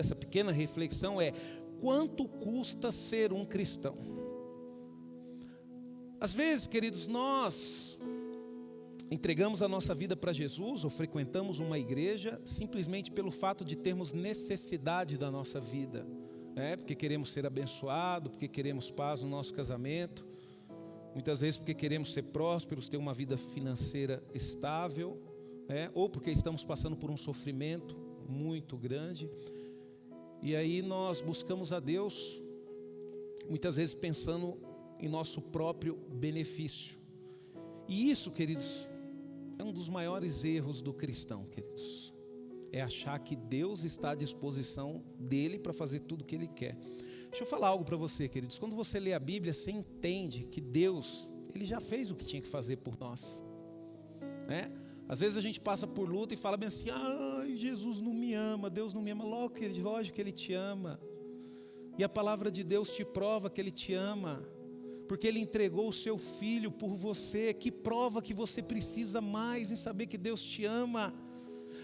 dessa pequena reflexão é: quanto custa ser um cristão? Às vezes, queridos, nós entregamos a nossa vida para Jesus ou frequentamos uma igreja simplesmente pelo fato de termos necessidade da nossa vida, porque queremos ser abençoados, porque queremos paz no nosso casamento, muitas vezes porque queremos ser prósperos, ter uma vida financeira estável, ou porque estamos passando por um sofrimento muito grande, e aí nós buscamos a Deus, muitas vezes pensando em nosso próprio benefício. E isso, queridos, é um dos maiores erros do cristão, queridos. É achar que Deus está à disposição dele para fazer tudo o que ele quer. Deixa eu falar algo para você, queridos. Quando você lê a Bíblia, você entende que Deus, ele já fez o que tinha que fazer por nós, Às vezes a gente passa por luta e fala bem assim: ai, Jesus não me ama, Deus não me ama. Lógico que Ele te ama. E a palavra de Deus te prova que Ele te ama, porque Ele entregou o seu Filho por você, que prova que você precisa mais em saber que Deus te ama.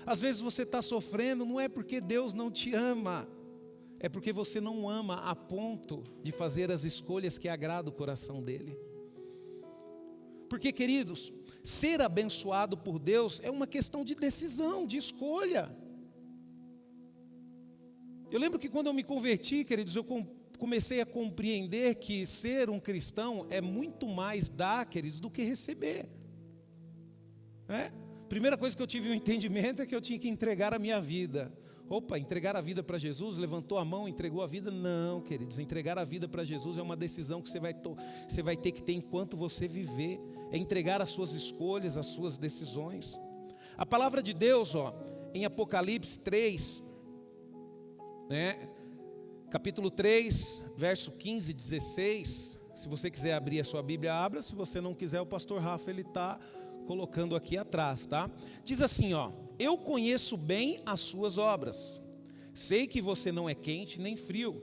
Às vezes você está sofrendo, não é porque Deus não te ama, é porque você não ama a ponto de fazer as escolhas que agradam o coração dEle. Porque, queridos, ser abençoado por Deus é uma questão de decisão, de escolha. Eu lembro que quando eu me converti, queridos, eu comecei a compreender que ser um cristão é muito mais dar, queridos, do que receber. Primeira coisa que eu tive um entendimento é que eu tinha que entregar a minha vida. Entregar a vida para Jesus, levantou a mão, entregou a vida? Não, queridos, entregar a vida para Jesus é uma decisão que você vai ter que ter enquanto você viver. É entregar as suas escolhas, as suas decisões. A palavra de Deus, em Apocalipse 3, capítulo 3, verso 15 e 16, se você quiser abrir a sua Bíblia, abra. Se você não quiser, o pastor Rafa, ele está colocando aqui atrás, tá? Diz assim, eu conheço bem as suas obras, sei que você não é quente nem frio.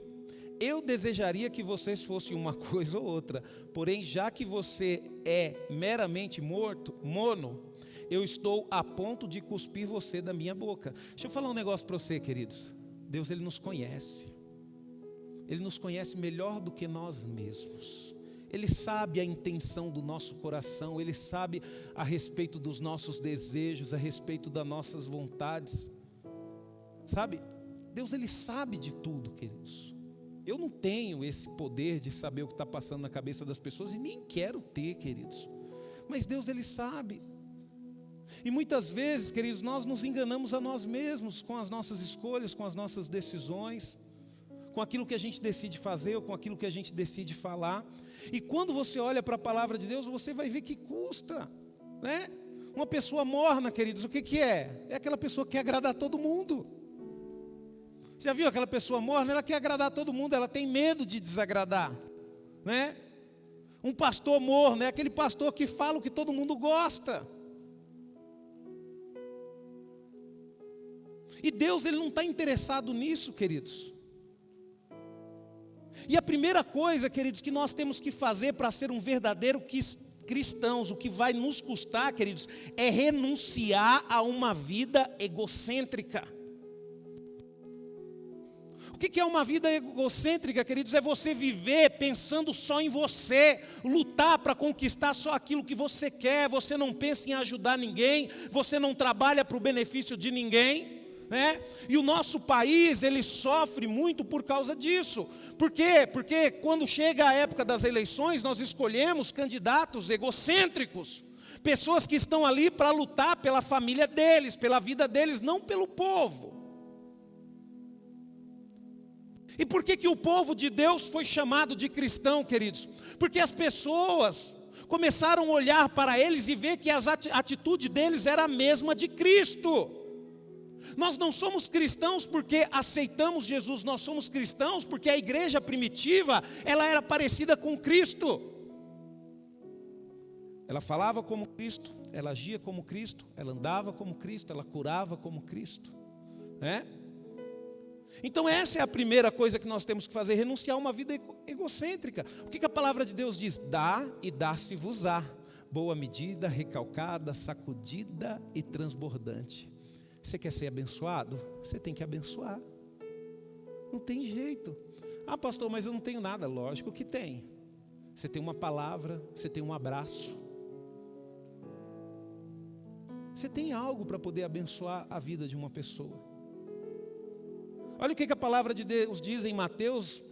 Eu desejaria que vocês fossem uma coisa ou outra, porém já que você é meramente mono, eu estou a ponto de cuspir você da minha boca. Deixa eu falar um negócio para você, queridos. Deus, Ele nos conhece. Ele nos conhece melhor do que nós mesmos. Ele sabe a intenção do nosso coração, Ele sabe a respeito dos nossos desejos, a respeito das nossas vontades. Sabe? Deus, Ele sabe de tudo, queridos. Eu não tenho esse poder de saber o que está passando na cabeça das pessoas e nem quero ter, queridos. Mas Deus, Ele sabe. E muitas vezes, queridos, nós nos enganamos a nós mesmos com as nossas escolhas, com as nossas decisões, com aquilo que a gente decide fazer ou com aquilo que a gente decide falar. E quando você olha para a palavra de Deus, você vai ver que custa, Uma pessoa morna, queridos, o que é? É aquela pessoa que quer agradar todo mundo. Já viu aquela pessoa morna? Ela quer agradar todo mundo, ela tem medo de desagradar, Um pastor morno é aquele pastor que fala o que todo mundo gosta. E Deus, Ele não está interessado nisso, queridos. E a primeira coisa, queridos, que nós temos que fazer para ser um verdadeiro cristãos, o que vai nos custar, queridos, é renunciar a uma vida egocêntrica. O que é uma vida egocêntrica, queridos? É você viver pensando só em você, lutar para conquistar só aquilo que você quer, você não pensa em ajudar ninguém, você não trabalha para o benefício de ninguém. E o nosso país, ele sofre muito por causa disso. Por quê? Porque quando chega a época das eleições, nós escolhemos candidatos egocêntricos, pessoas que estão ali para lutar pela família deles, pela vida deles, não pelo povo. E por que o povo de Deus foi chamado de cristão, queridos? Porque as pessoas começaram a olhar para eles e ver que a atitude deles era a mesma de Cristo. Nós não somos cristãos porque aceitamos Jesus, nós somos cristãos porque a igreja primitiva, ela era parecida com Cristo. Ela falava como Cristo, ela agia como Cristo, ela andava como Cristo, ela curava como Cristo. Então essa é a primeira coisa que nós temos que fazer, renunciar a uma vida egocêntrica. O que a palavra de Deus diz? Dá e dar-se-vos-á. Boa medida, recalcada, sacudida e transbordante. Você quer ser abençoado? Você tem que abençoar. tem jeito. Ah, pastor, mas eu não tenho nada. Lógico que tem. Você tem uma palavra, você tem um abraço. Você tem algo para poder abençoar a vida de uma pessoa. Olha o que a palavra de Deus diz em Mateus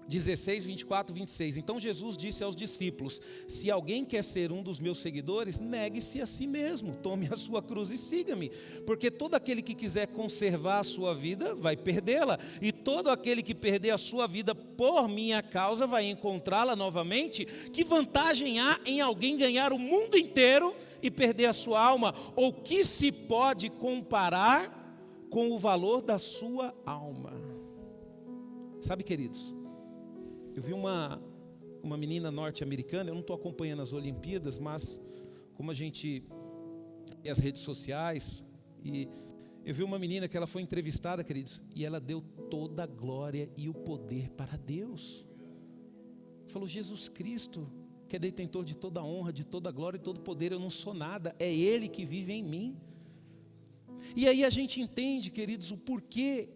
16, 24, 26. Então Jesus disse aos discípulos: se alguém quer ser um dos meus seguidores, negue-se a si mesmo, tome a sua cruz e siga-me. Porque todo aquele que quiser conservar a sua vida, vai perdê-la. E todo aquele que perder a sua vida por minha causa, vai encontrá-la novamente. Que vantagem há em alguém ganhar o mundo inteiro e perder a sua alma? Ou que se pode comparar com o valor da sua alma? Sabe, queridos, eu vi uma menina norte-americana, eu não estou acompanhando as Olimpíadas, mas como a gente tem as redes sociais, e eu vi uma menina que ela foi entrevistada, queridos, e ela deu toda a glória e o poder para Deus. Falou: Jesus Cristo, que é detentor de toda a honra, de toda a glória e todo o poder, eu não sou nada, é Ele que vive em mim. E aí a gente entende, queridos, o porquê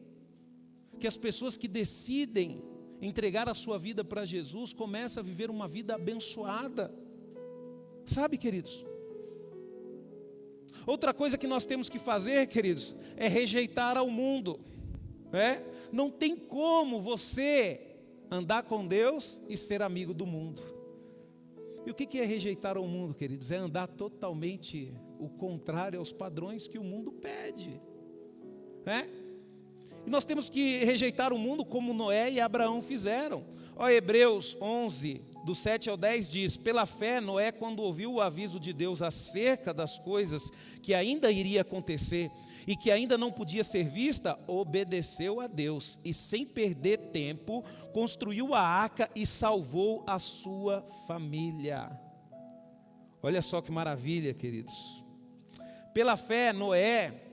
que as pessoas que decidem entregar a sua vida para Jesus começam a viver uma vida abençoada. Sabe, queridos? Outra coisa que nós temos que fazer, queridos, é rejeitar ao mundo. Não tem como você andar com Deus e ser amigo do mundo. E o que é rejeitar ao mundo, queridos? É andar totalmente o contrário aos padrões que o mundo pede. E nós temos que rejeitar o mundo como Noé e Abraão fizeram. Hebreus 11, do 7 ao 10 diz: pela fé Noé, quando ouviu o aviso de Deus acerca das coisas que ainda iria acontecer e que ainda não podia ser vista, obedeceu a Deus e, sem perder tempo, construiu a arca e salvou a sua família. Olha só que maravilha, queridos. Pela fé Noé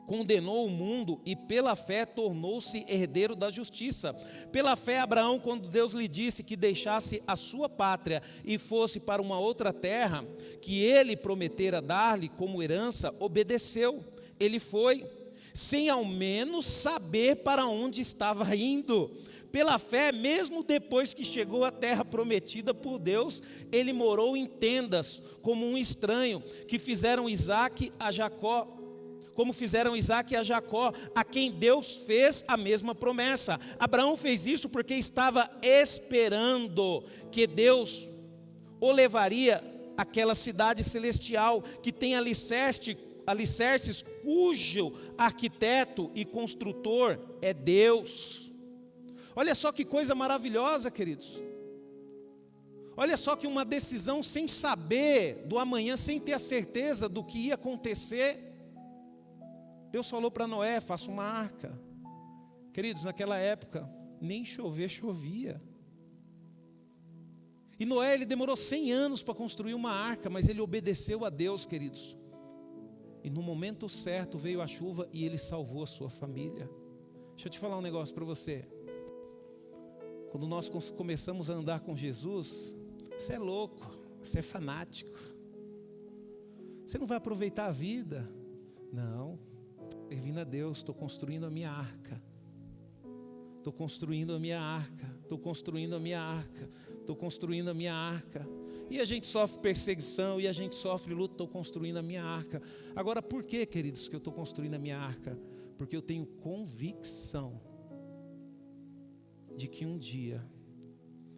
condenou o mundo e pela fé tornou-se herdeiro da justiça. Pela fé Abraão, quando Deus lhe disse que deixasse a sua pátria e fosse para uma outra terra que ele prometera dar-lhe como herança, obedeceu. Ele foi, sem ao menos saber para onde estava indo. Pela fé, mesmo depois que chegou à terra prometida por Deus, ele morou em tendas como um estranho, que fizeram Isaque a Jacó, como fizeram Isaque a Jacó, a quem Deus fez a mesma promessa. Abraão fez isso porque estava esperando que Deus o levaria àquela cidade celestial, que tem alicerces cujo arquiteto e construtor é Deus. Olha só que coisa maravilhosa, queridos. Olha só que uma decisão sem saber do amanhã, sem ter a certeza do que ia acontecer. Deus falou para Noé: faça uma arca. Queridos, naquela época, nem chover chovia. E Noé, ele demorou 100 anos para construir uma arca, mas ele obedeceu a Deus, queridos. E no momento certo veio a chuva e ele salvou a sua família. Deixa eu te falar um negócio para você. Quando nós começamos a andar com Jesus, você é louco, você é fanático. Você não vai aproveitar a vida. Não. Servindo a Deus, estou construindo a minha arca. Estou construindo a minha arca. Estou construindo a minha arca. Estou construindo a minha arca. E a gente sofre perseguição, e a gente sofre luta. Estou construindo a minha arca. Agora, por que, queridos, que eu estou construindo a minha arca? Porque eu tenho convicção de que um dia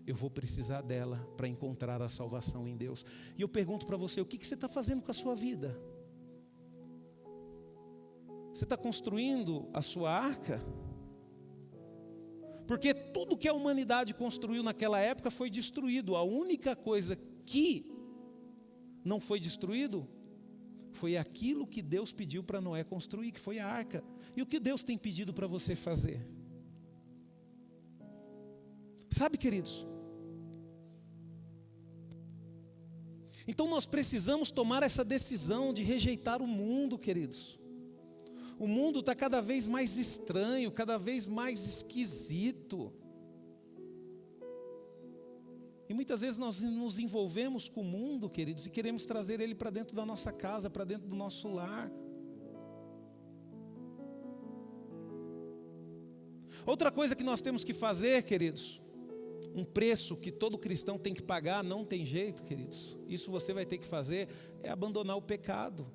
eu vou precisar dela para encontrar a salvação em Deus. E eu pergunto para você: o que você está fazendo com a sua vida? Você está construindo a sua arca? Porque tudo que a humanidade construiu naquela época foi destruído. A única coisa que não foi destruído foi aquilo que Deus pediu para Noé construir, que foi a arca. E o que Deus tem pedido para você fazer? Sabe, queridos? Então nós precisamos tomar essa decisão de rejeitar o mundo, queridos. O mundo está cada vez mais estranho, cada vez mais esquisito. E muitas vezes nós nos envolvemos com o mundo, queridos, e queremos trazer ele para dentro da nossa casa, para dentro do nosso lar. Outra coisa que nós temos que fazer, queridos, um preço que todo cristão tem que pagar, não tem jeito, queridos. Isso você vai ter que fazer, é abandonar o pecado.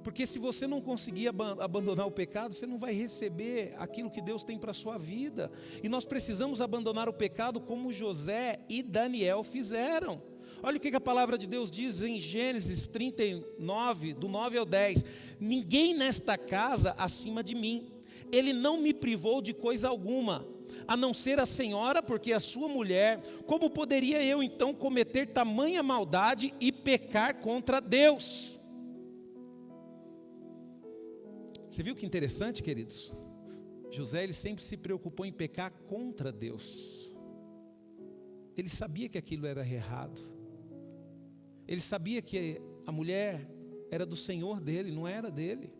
Porque se você não conseguir abandonar o pecado, você não vai receber aquilo que Deus tem para a sua vida. E nós precisamos abandonar o pecado como José e Daniel fizeram. Olha o que a palavra de Deus diz em Gênesis 39, do 9 ao 10. Ninguém nesta casa acima de mim. Ele não me privou de coisa alguma, a não ser a senhora, porque é a sua mulher. Como poderia eu então cometer tamanha maldade e pecar contra Deus? Você viu que interessante, queridos? José, ele sempre se preocupou em pecar contra Deus. Ele sabia que aquilo era errado. Ele sabia que a mulher era do Senhor dele, não era dele.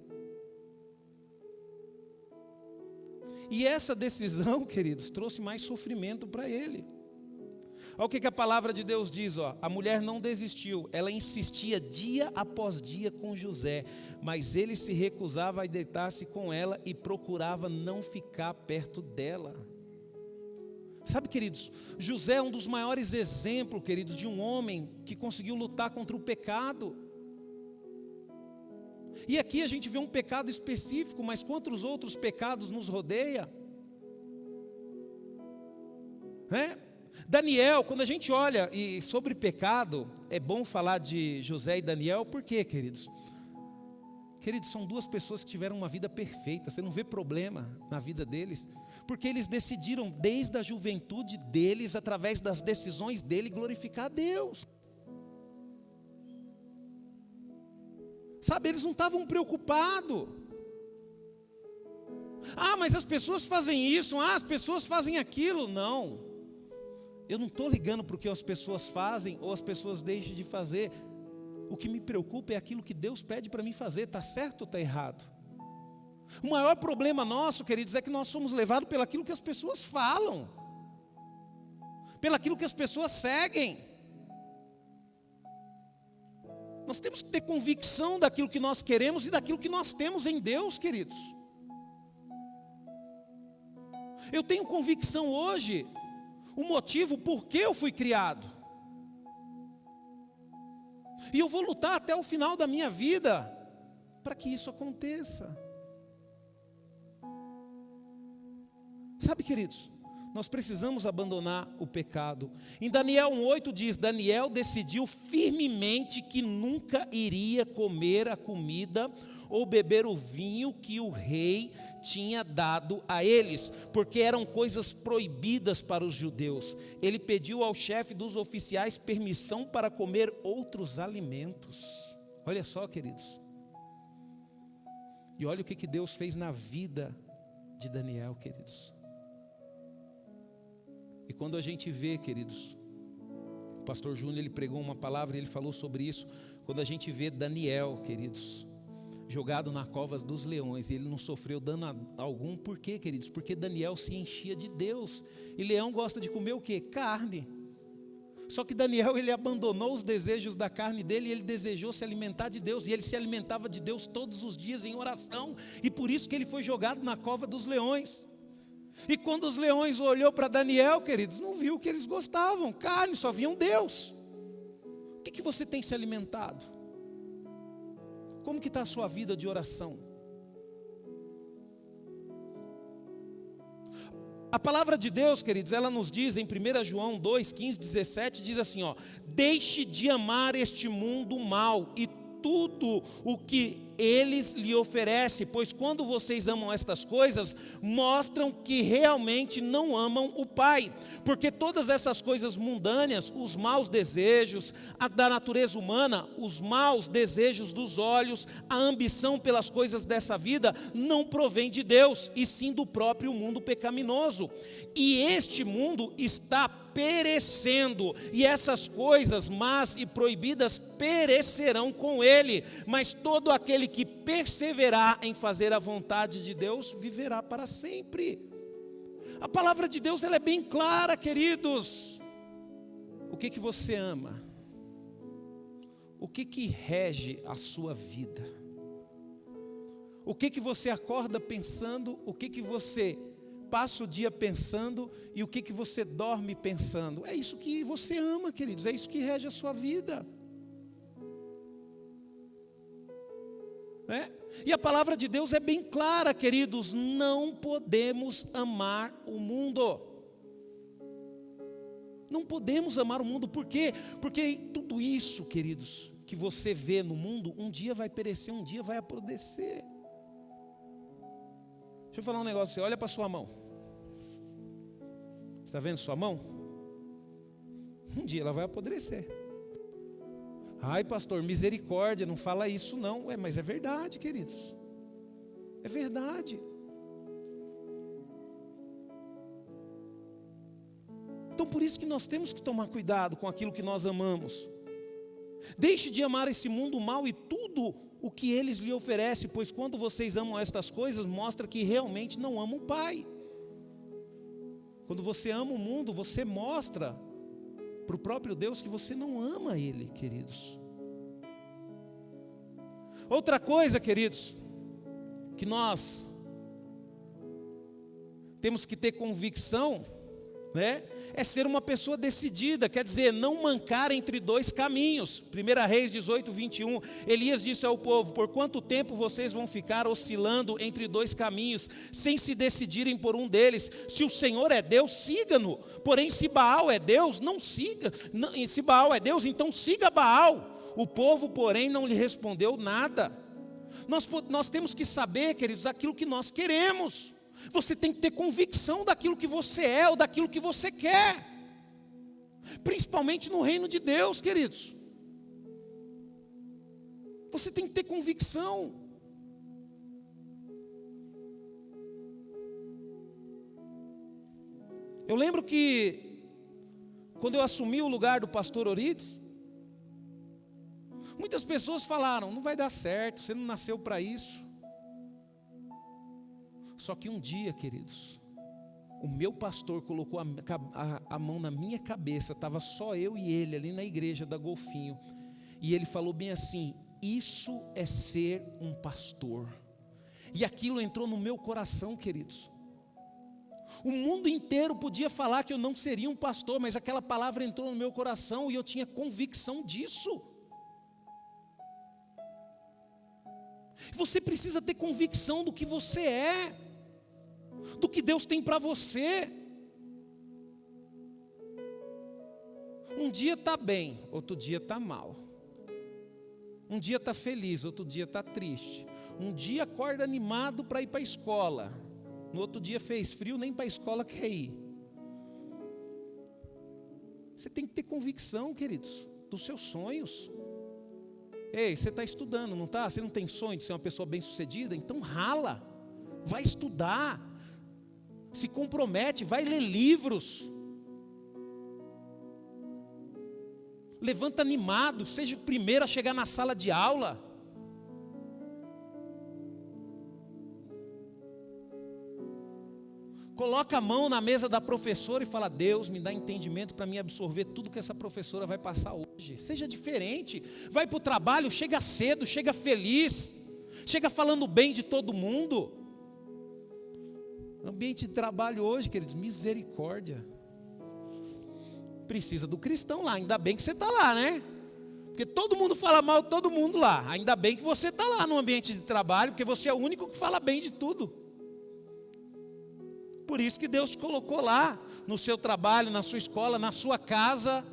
E essa decisão, queridos, trouxe mais sofrimento para ele. Olha o que a palavra de Deus diz, ó. A mulher não desistiu, ela insistia dia após dia com José, mas ele se recusava a deitar-se com ela e procurava não ficar perto dela. Sabe, queridos, José é um dos maiores exemplos, queridos, de um homem que conseguiu lutar contra o pecado. E aqui a gente vê um pecado específico, mas quantos outros pecados nos rodeia? Daniel, quando a gente olha e sobre pecado, é bom falar de José e Daniel, por quê, queridos? Queridos, são duas pessoas que tiveram uma vida perfeita, você não vê problema na vida deles, porque eles decidiram desde a juventude deles, através das decisões dele, glorificar a Deus. Sabe, eles não estavam preocupados. Mas as pessoas fazem isso, as pessoas fazem aquilo. Não, eu não estou ligando para o que as pessoas fazem ou as pessoas deixam de fazer. O que me preocupa é aquilo que Deus pede para mim fazer, está certo ou está errado? O maior problema nosso, queridos, é que nós somos levados pelaquilo que as pessoas falam, pelaquilo que as pessoas seguem. Nós temos que ter convicção daquilo que nós queremos e daquilo que nós temos em Deus, queridos. Eu tenho convicção hoje, o motivo por que eu fui criado. E eu vou lutar até o final da minha vida para que isso aconteça. Sabe, queridos, nós precisamos abandonar o pecado. Em Daniel 1:8 diz, Daniel decidiu firmemente que nunca iria comer a comida ou beber o vinho que o rei tinha dado a eles, porque eram coisas proibidas para os judeus. Ele pediu ao chefe dos oficiais permissão para comer outros alimentos. Olha só, queridos. E olha o que Deus fez na vida de Daniel, queridos. E quando a gente vê, queridos, o pastor Júnior, ele pregou uma palavra e ele falou sobre isso. Quando a gente vê Daniel, queridos, jogado na cova dos leões, e ele não sofreu dano algum. Por quê, queridos? Porque Daniel se enchia de Deus. E leão gosta de comer o quê? Carne. Só que Daniel, ele abandonou os desejos da carne dele e ele desejou se alimentar de Deus. E ele se alimentava de Deus todos os dias em oração. E por isso que ele foi jogado na cova dos leões. E quando os leões olhou para Daniel, queridos, não viu o que eles gostavam, carne, só viam Deus. O que você tem se alimentado? Como que está a sua vida de oração? A palavra de Deus, queridos, ela nos diz em 1 João 2, 15, 17, diz assim, ó, deixe de amar este mundo mal e tudo o que eles lhe oferecem, pois quando vocês amam estas coisas, mostram que realmente não amam o Pai, porque todas essas coisas mundâneas, os maus desejos da natureza humana, os maus desejos dos olhos, a ambição pelas coisas dessa vida, não provém de Deus, e sim do próprio mundo pecaminoso, e este mundo está perecendo, e essas coisas más e proibidas perecerão com ele, mas todo aquele que perseverar em fazer a vontade de Deus, viverá para sempre. A palavra de Deus, ela é bem clara, queridos. O que você ama? O que rege a sua vida? O que que você acorda pensando, o que que você passa o dia pensando e o que que você dorme pensando. É isso que você ama, queridos, é isso que rege a sua vida. E a palavra de Deus é bem clara, queridos, não podemos amar o mundo. Não podemos amar o mundo, por quê? Porque tudo isso, queridos, que você vê no mundo, um dia vai perecer, um dia vai apodrecer. Deixa eu falar um negócio, você olha para sua mão. Você está vendo sua mão? Um dia ela vai apodrecer. Ai, pastor, misericórdia, não fala isso não. Mas é verdade, queridos. É verdade. Então por isso que nós temos que tomar cuidado com aquilo que nós amamos. Deixe de amar esse mundo mal e tudo o que eles lhe oferecem, pois quando vocês amam estas coisas, mostra que realmente não amam o Pai. Quando você ama o mundo, você mostra para o próprio Deus que você não ama Ele, queridos. Outra coisa, queridos, que nós temos que ter convicção, é ser uma pessoa decidida, quer dizer, não mancar entre dois caminhos. 1 Reis 18, 21, Elias disse ao povo: por quanto tempo vocês vão ficar oscilando entre dois caminhos, sem se decidirem por um deles? Se o Senhor é Deus, siga-no, porém se Baal é Deus, não siga, se Baal é Deus, então siga Baal. O povo, porém, não lhe respondeu nada. Nós temos que saber, queridos, aquilo que nós queremos. Você tem que ter convicção daquilo que você é ou daquilo que você quer. Principalmente no reino de Deus, queridos. Você tem que ter convicção. Eu lembro que quando eu assumi o lugar do pastor Orides, muitas pessoas falaram: não vai dar certo, você não nasceu para isso. Só que um dia, queridos, o meu pastor colocou a mão na minha cabeça, estava só eu e ele ali na igreja da Golfinho, e ele falou bem assim: isso é ser um pastor. E aquilo entrou no meu coração, queridos. O mundo inteiro podia falar que eu não seria um pastor, mas aquela palavra entrou no meu coração e eu tinha convicção disso. Você precisa ter convicção do que você é, do que Deus tem para você. Um dia está bem, outro dia está mal. Um dia está feliz, outro dia está triste. Um dia acorda animado para ir para a escola, no outro dia fez frio, nem para a escola quer ir. Você tem que ter convicção, queridos, dos seus sonhos. Ei, você está estudando, não está? Você não tem sonho de ser uma pessoa bem-sucedida? Então rala, vai estudar, se compromete, vai ler livros. Levanta animado, seja o primeiro a chegar na sala de aula. Coloca a mão na mesa da professora e fala: Deus, me dá entendimento para mim absorver tudo que essa professora vai passar hoje. Seja diferente, vai para o trabalho, chega cedo, chega feliz, chega falando bem de todo mundo. Ambiente de trabalho hoje, queridos, misericórdia. Precisa do cristão lá, ainda bem que você está lá, né? Porque todo mundo fala mal de todo mundo lá. Ainda bem que você está lá no ambiente de trabalho, porque você é o único que fala bem de tudo. Por isso que Deus te colocou lá, no seu trabalho, na sua escola, na sua casa.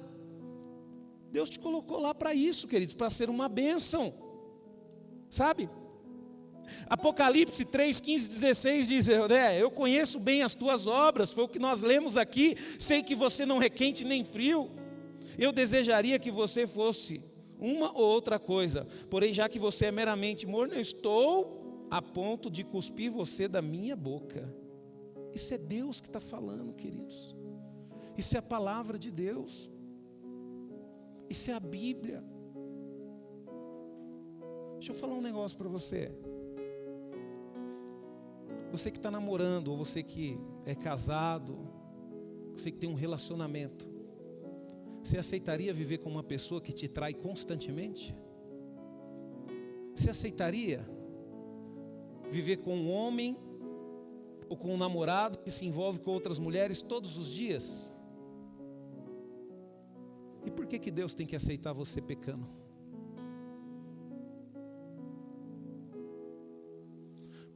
Deus te colocou lá para isso, queridos, para ser uma bênção. Sabe? Apocalipse 3, 15, 16 diz: eu conheço bem as tuas obras, foi o que nós lemos aqui, sei que você não é quente nem frio. Eu desejaria que você fosse uma ou outra coisa, porém já que você é meramente morno, eu estou a ponto de cuspir você da minha boca. Isso é Deus que está falando, queridos. Isso é a palavra de Deus. Isso é a Bíblia. Deixa eu falar um negócio para você. Você que está namorando, ou você que é casado, você que tem um relacionamento, você aceitaria viver com uma pessoa que te trai constantemente? Você aceitaria? viver com um homem ou com um namorado que se envolve com outras mulheres todos os dias? E por que Deus tem que aceitar você pecando?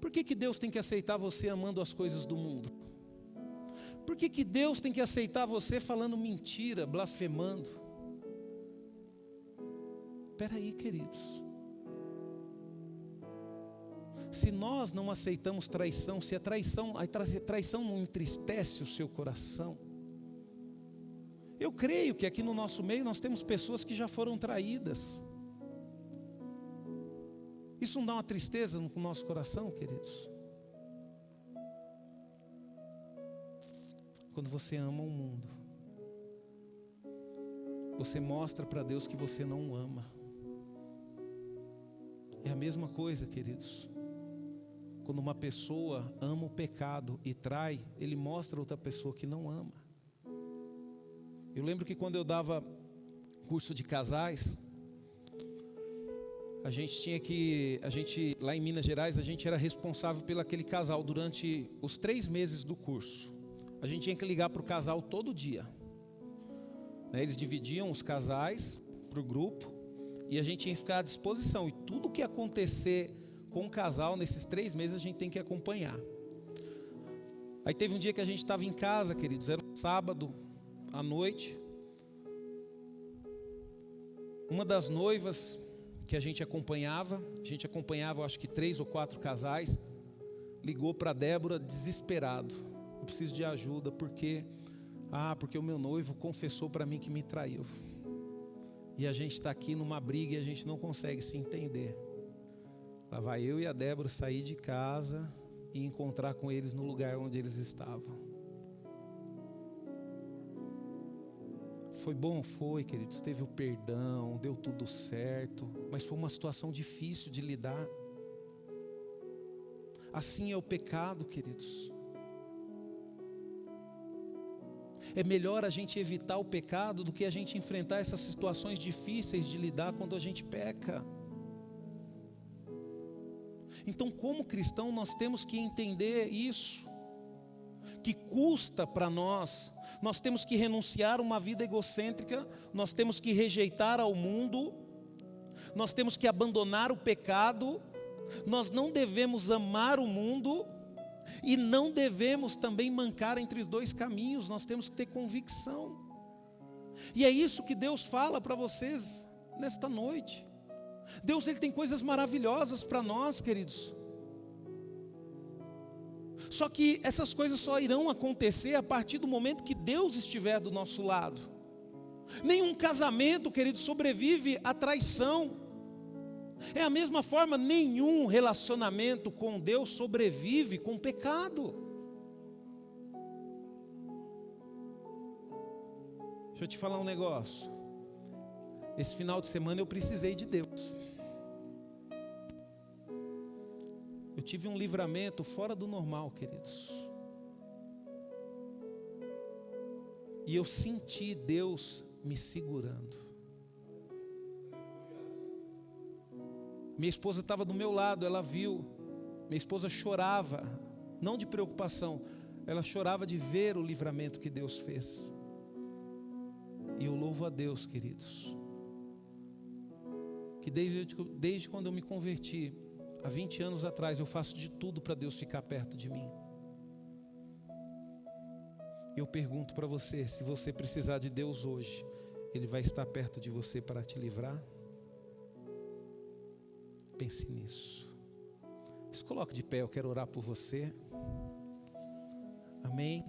Por que Deus tem que aceitar você amando as coisas do mundo? Por que Deus tem que aceitar você falando mentira, blasfemando? Espera aí, queridos. Se nós não aceitamos traição, se a traição não entristece o seu coração, eu creio que aqui no nosso meio nós temos pessoas que já foram traídas. Isso não dá uma tristeza no nosso coração, queridos? Quando você ama o mundo, você mostra para Deus que você não o ama. É a mesma coisa, queridos. Quando uma pessoa ama o pecado e trai, ele mostra a outra pessoa que não ama. Eu lembro que quando eu dava curso de casais, lá em Minas Gerais, a gente era responsável pelo aquele casal durante os 3 meses do curso. A gente tinha que ligar para o casal todo dia. Eles dividiam os casais para o grupo e a gente tinha que ficar à disposição. E tudo que acontecer com o casal nesses 3 meses a gente tem que acompanhar. Aí teve um dia que a gente estava em casa, queridos, era um sábado à noite. Uma das noivas que a gente acompanhava eu acho que 3 ou 4 casais, ligou para Débora desesperado: eu preciso de ajuda, porque o meu noivo confessou para mim que me traiu. E a gente está aqui numa briga e a gente não consegue se entender. Lá vai eu e a Débora sair de casa e encontrar com eles no lugar onde eles estavam. Foi bom? Foi, queridos. Teve o perdão, deu tudo certo, mas foi uma situação difícil de lidar. Assim é o pecado, queridos. É melhor a gente evitar o pecado do que a gente enfrentar essas situações difíceis de lidar quando a gente peca. Então, como cristão, nós temos que entender isso, que custa para nós. Nós temos que renunciar a uma vida egocêntrica, nós temos que rejeitar ao mundo, nós temos que abandonar o pecado, nós não devemos amar o mundo e não devemos também mancar entre os 2 caminhos. Nós temos que ter convicção. E é isso que Deus fala para vocês nesta noite. Deus, Ele tem coisas maravilhosas para nós, queridos. Só que essas coisas só irão acontecer a partir do momento que Deus estiver do nosso lado. Nenhum casamento, querido, sobrevive à traição. É a mesma forma, nenhum relacionamento com Deus sobrevive com pecado. Deixa eu te falar um negócio. Esse final de semana eu precisei de Deus. Eu tive um livramento fora do normal, queridos. E eu senti Deus me segurando. Minha esposa estava do meu lado, ela viu. Minha esposa chorava, não de preocupação, ela chorava de ver o livramento que Deus fez. E eu louvo a Deus, queridos, que desde quando eu me converti, há 20 anos atrás, eu faço de tudo para Deus ficar perto de mim. Eu pergunto para você, se você precisar de Deus hoje, Ele vai estar perto de você para te livrar? Pense nisso. Se coloque de pé, eu quero orar por você. Amém.